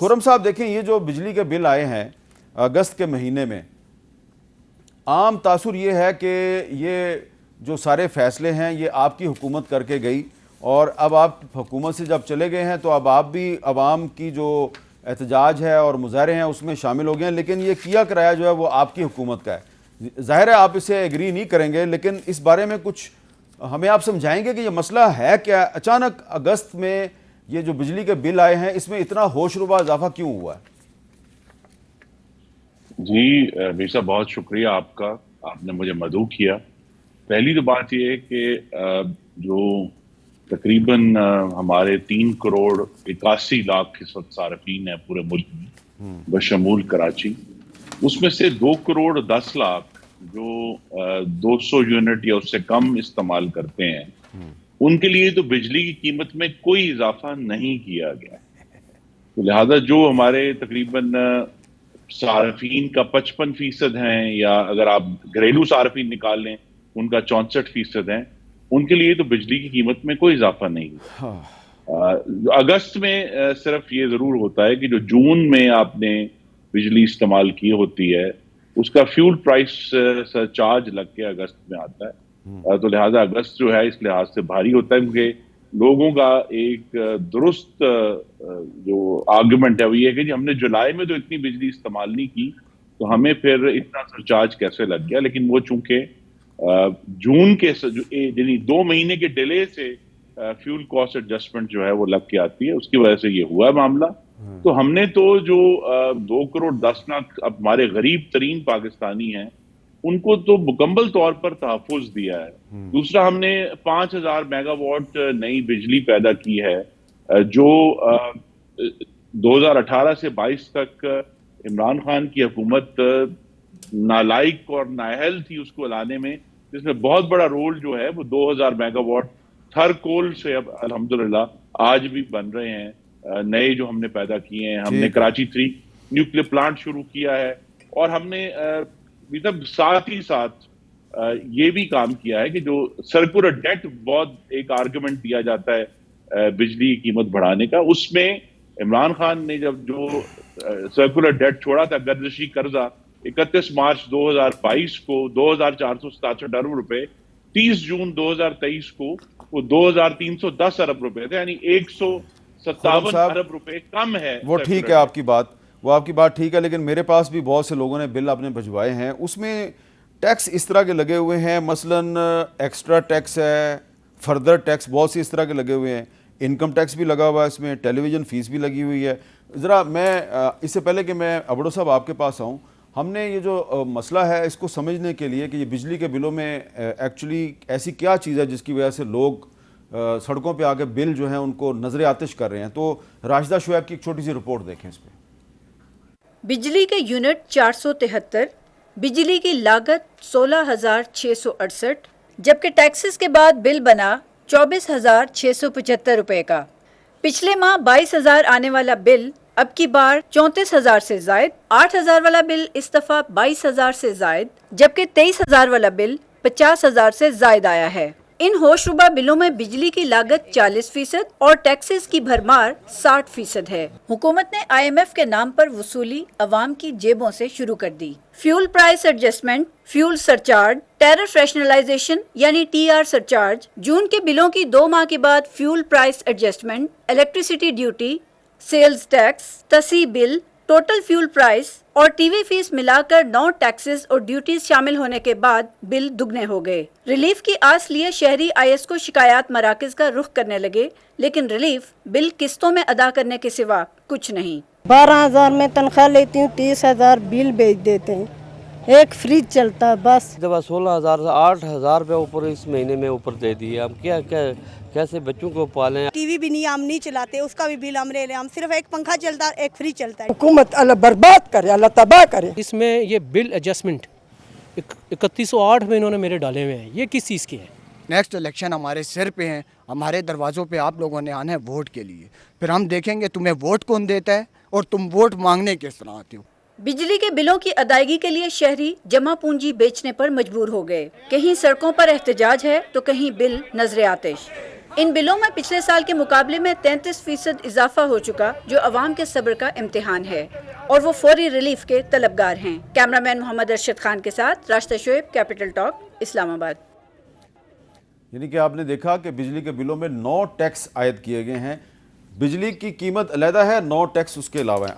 खुर्रम साहब देखें, ये जो बिजली के बिल आए हैं अगस्त के महीने में, आम तासुर ये है कि ये जो सारे फैसले हैं ये आपकी हुकूमत करके गई और अब आप हुकूमत से जब चले गए हैं तो अब आप भी अवाम की जो एहतजाज है और मुजाहरे हैं उसमें शामिल हो गए हैं, लेकिन ये किया कराया जो है वो आपकी हुकूमत का है। ज़ाहिर है आप इसे एग्री नहीं करेंगे, लेकिन इस बारे में कुछ हमें आप समझाएंगे कि ये मसला है क्या? अचानक अगस्त में ये जो बिजली के बिल आए हैं इसमें इतना होशरुबा इजाफा क्यों हुआ है? जी मीर साहब, बहुत शुक्रिया आपका, आपने मुझे मदऊ किया। पहली तो बात यह है कि जो तकरीबन हमारे 3 करोड़ 81 लाख इस वक्त सार्फिन है पूरे मुल्क में बशमूल कराची, उसमें से 2 करोड़ 10 लाख जो 200 यूनिट या उससे कम इस्तेमाल करते हैं, उनके लिए तो बिजली की कीमत में कोई इजाफा नहीं किया गया। तो लिहाजा जो हमारे तकरीबन सार्फिन का 55% हैं, या अगर आप घरेलू सार्फिन निकाल लें उनका 64% हैं, उनके लिए तो बिजली की कीमत में कोई इजाफा नहीं हुआ। अगस्त में सिर्फ ये जरूर होता है कि जो जून में आपने बिजली इस्तेमाल की होती है उसका फ्यूल प्राइस सरचार्ज लग के अगस्त में आता है। तो लिहाजा अगस्त जो है इस लिहाज से भारी होता है, क्योंकि लोगों का एक दुरुस्त जो आर्गुमेंट है वो ये है कि जी हमने जुलाई में तो इतनी बिजली इस्तेमाल नहीं की तो हमें फिर इतना सरचार्ज कैसे लग गया। लेकिन वो चूंकि जून के यानी 2 महीने के डिले से फ्यूल कॉस्ट एडजस्टमेंट जो है वो लग के आती है, उसकी वजह से ये हुआ मामला। तो हमने तो जो 2 करोड़ 10 लाख अब हमारे गरीब तरीन पाकिस्तानी हैं उनको तो मुकम्मल तौर पर तहफ़्फ़ुज़ दिया है। दूसरा, हमने 5000 मेगावाट नई बिजली पैदा की है जो 2018 से 22 तक इमरान खान की हुकूमत नालायक और नाअहल थी उसको लाने में, जिसमें बहुत बड़ा रोल जो है वो 2000 मेगावाट थर कोल से अब अल्हम्दुलिल्लाह आज भी बन रहे हैं नए जो हमने पैदा किए हैं। हमने कराची 3 न्यूक्लियर प्लांट शुरू किया है और हमने मतलब साथ ही साथ ये भी काम किया है कि जो सर्कुलर डेट बहुत एक आर्गुमेंट दिया जाता है बिजली की कीमत बढ़ाने का, उसमें इमरान खान ने जब जो सर्कुलर डेट छोड़ा था, गर्दिशी कर्जा, 31 मार्च 2022 को 2467 अरब रुपए, 30 जून 2023 को वो 2310 अरब रुपए थे, यानी 157 अरब रुपए कम है। वो ठीक है आपकी बात, वो आपकी बात ठीक है, लेकिन मेरे पास भी बहुत से लोगों ने बिल अपने भिजवाए हैं, उसमें टैक्स इस तरह के लगे हुए हैं, मसलन एक्स्ट्रा टैक्स है, फर्दर टैक्स बहुत से इस तरह के लगे हुए हैं, इनकम टैक्स भी लगा हुआ है, इसमें टेलीविज़न फीस भी लगी हुई है। ज़रा मैं इससे पहले कि मैं अबड़ो साहब आपके पास आऊँ, हमने ये जो मसला है इसको समझने के लिए कि ये बिजली के बिलों में एक्चुअली ऐसी क्या चीज़ है जिसकी वजह से लोग सड़कों पे आके बिल जो है उनको नजर आतिश कर रहे हैं। तो राशिदा शुएब की एक छोटी सी रिपोर्ट देखें इस पर। बिजली के यूनिट 473, बिजली की लागत 16,668, जबकि टैक्सेस के बाद बिल बना 24,675 रुपए का। पिछले माह 22,000 आने वाला बिल अब की बार 34,000 से जायद, 8,000 वाला बिल इस दफा 22,000 से जायद, जबकि 23,000 वाला बिल 50,000 से जायद आया है। इन होशरुबा बिलों में बिजली की लागत 40% और टैक्सेस की भरमार 60% है। हुकूमत ने IMF के नाम पर वसूली अवाम की जेबों से शुरू कर दी। Fuel price adjustment, fuel surcharge, tariff rationalisation यानी TR सरचार्ज, जून के बिलों की 2 माह के बाद fuel price adjustment, electricity duty, sales tax, तसी बिल, टोटल फ्यूल प्राइस और टीवी फीस मिलाकर 9 टैक्सेस और ड्यूटीज शामिल होने के बाद बिल दुगने हो गए। रिलीफ की आस लिए शहरी IS को शिकायत मराकज का रुख करने लगे, लेकिन रिलीफ बिल किस्तों में अदा करने के सिवा कुछ नहीं। 12,000 में तनख्वाह लेती हूँ, 30,000 बिल भेज देते हैं, एक फ्रिज चलता है बस। जब 16,000 से 8,000 रुपये ऊपर इस महीने में ऊपर दे दिए, हम क्या क्या कैसे बच्चों को पालें। टीवी भी नहीं, हम नहीं चलाते, उसका भी बिल हम ले लें, हम सिर्फ एक पंखा चलता है, एक फ्रिज चलता है। हुकूमत अल्लाह बर्बाद करे, अल्लाह तबाह करे। इसमें ये बिल एडजस्टमेंट 3108 में इन्होंने मेरे डाले हुए हैं, ये किस चीज़ के हैं? नेक्स्ट इलेक्शन हमारे सिर पे हैं, हमारे दरवाज़ों पे आप लोगों ने आना है वोट के लिए, फिर हम देखेंगे तुम्हें वोट कौन देता है और तुम वोट मांगने किस तरह आते हो। बिजली के बिलों की अदायगी के लिए शहरी जमा पूंजी बेचने पर मजबूर हो गए। कहीं सड़कों पर एहतजाज है तो कहीं बिल नजरे आतिश। ان بلوں میں پچھلے سال کے مقابلے میں 33% اضافہ ہو چکا، جو عوام کے صبر کا امتحان ہے اور وہ فوری ریلیف کے طلبگار ہیں۔ کیمرامین محمد ارشد خان کے ساتھ راشدہ شعیب، کیپٹل ٹاک، اسلام آباد۔ یعنی کہ آپ نے دیکھا کہ بجلی کے بلوں میں 9 ٹیکس عائد کیے گئے ہیں، بجلی کی قیمت علیحدہ ہے، 9 ٹیکس اس کے علاوہ ہیں۔